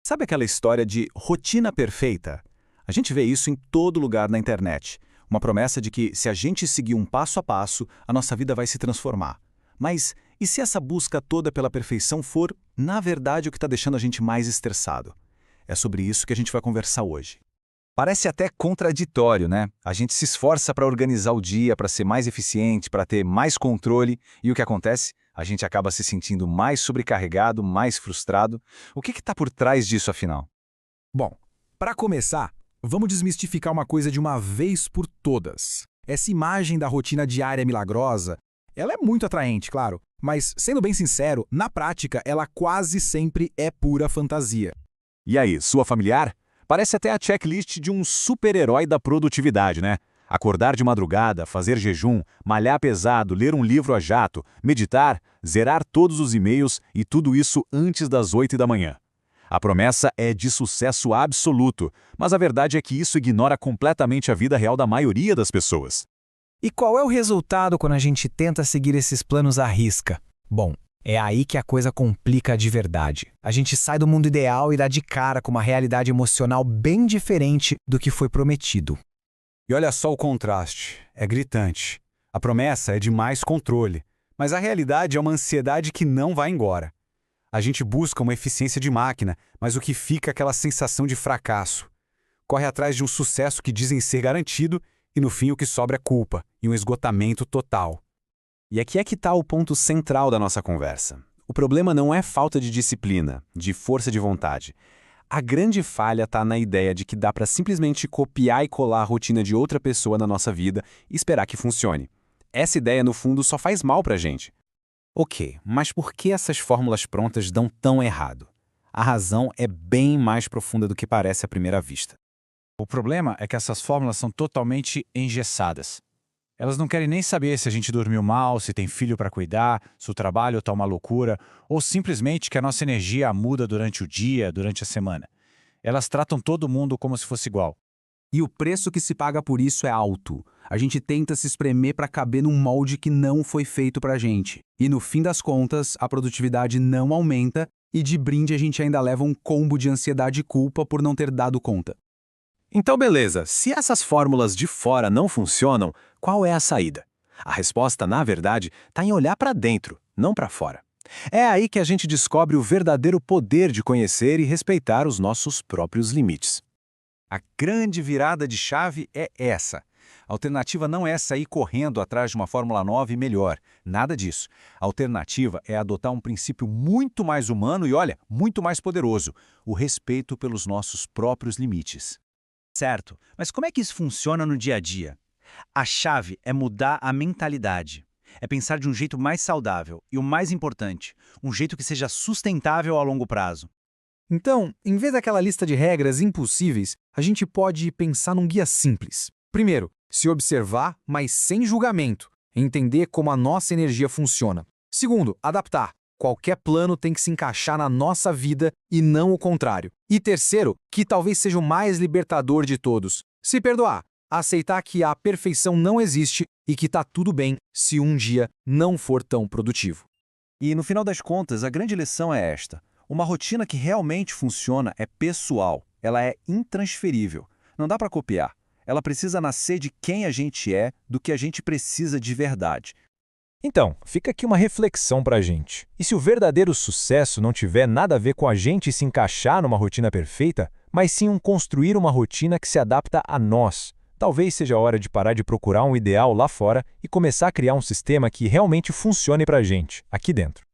Sabe aquela história de rotina perfeita? A gente vê isso em todo lugar na internet. Uma promessa de que, se a gente seguir um passo a passo, a nossa vida vai se transformar. Mas e se essa busca toda pela perfeição for, na verdade, o que está deixando a gente mais estressado? É sobre isso que a gente vai conversar hoje. Parece até contraditório, né? A gente se esforça para organizar o dia, para ser mais eficiente, para ter mais controle, e o que acontece? A gente acaba se sentindo mais sobrecarregado, mais frustrado. O que está por trás disso, afinal? Bom, para começar, vamos desmistificar uma coisa de uma vez por todas. Essa imagem da rotina diária milagrosa, ela é muito atraente, claro, mas, sendo bem sincero, na prática ela quase sempre é pura fantasia. E aí, sua familiar? Parece até a checklist de um super-herói da produtividade, né? Acordar de madrugada, fazer jejum, malhar pesado, ler um livro a jato, meditar, zerar todos os e-mails e tudo isso antes das 8 da manhã. A promessa é de sucesso absoluto, mas a verdade é que isso ignora completamente a vida real da maioria das pessoas. E qual é o resultado quando a gente tenta seguir esses planos à risca? Bom, é aí que a coisa complica de verdade. A gente sai do mundo ideal e dá de cara com uma realidade emocional bem diferente do que foi prometido. E olha só o contraste, é gritante. A promessa é de mais controle, mas a realidade é uma ansiedade que não vai embora. A gente busca uma eficiência de máquina, mas o que fica é aquela sensação de fracasso. Corre atrás de um sucesso que dizem ser garantido e no fim o que sobra é culpa e um esgotamento total. E aqui é que está o ponto central da nossa conversa. O problema não é falta de disciplina, de força de vontade. A grande falha está na ideia de que dá para simplesmente copiar e colar a rotina de outra pessoa na nossa vida e esperar que funcione. Essa ideia, no fundo, só faz mal para a gente. Ok, mas por que essas fórmulas prontas dão tão errado? A razão é bem mais profunda do que parece à primeira vista. O problema é que essas fórmulas são totalmente engessadas. Elas não querem nem saber se a gente dormiu mal, se tem filho para cuidar, se o trabalho está uma loucura, ou simplesmente que a nossa energia muda durante o dia, durante a semana. Elas tratam todo mundo como se fosse igual. E o preço que se paga por isso é alto. A gente tenta se espremer para caber num molde que não foi feito para a gente. E no fim das contas, a produtividade não aumenta e de brinde a gente ainda leva um combo de ansiedade e culpa por não ter dado conta. Então, beleza, se essas fórmulas de fora não funcionam, qual é a saída? A resposta, na verdade, está em olhar para dentro, não para fora. É aí que a gente descobre o verdadeiro poder de conhecer e respeitar os nossos próprios limites. A grande virada de chave é essa. A alternativa não é sair correndo atrás de uma Fórmula 9 melhor. Nada disso. A alternativa é adotar um princípio muito mais humano e, olha, muito mais poderoso: o respeito pelos nossos próprios limites. Certo, mas como é que isso funciona no dia a dia? A chave é mudar a mentalidade. É pensar de um jeito mais saudável e, o mais importante, um jeito que seja sustentável a longo prazo. Então, em vez daquela lista de regras impossíveis, a gente pode pensar num guia simples. Primeiro, se observar, mas sem julgamento. Entender como a nossa energia funciona. Segundo, adaptar. Qualquer plano tem que se encaixar na nossa vida e não o contrário. E terceiro, que talvez seja o mais libertador de todos: se perdoar. Aceitar que a perfeição não existe e que tá tudo bem se um dia não for tão produtivo. E, no final das contas, a grande lição é esta: uma rotina que realmente funciona é pessoal, ela é intransferível. Não dá para copiar. Ela precisa nascer de quem a gente é, do que a gente precisa de verdade. Então, fica aqui uma reflexão pra gente. E se o verdadeiro sucesso não tiver nada a ver com a gente se encaixar numa rotina perfeita, mas sim construir uma rotina que se adapta a nós? Talvez seja a hora de parar de procurar um ideal lá fora e começar a criar um sistema que realmente funcione pra gente, aqui dentro.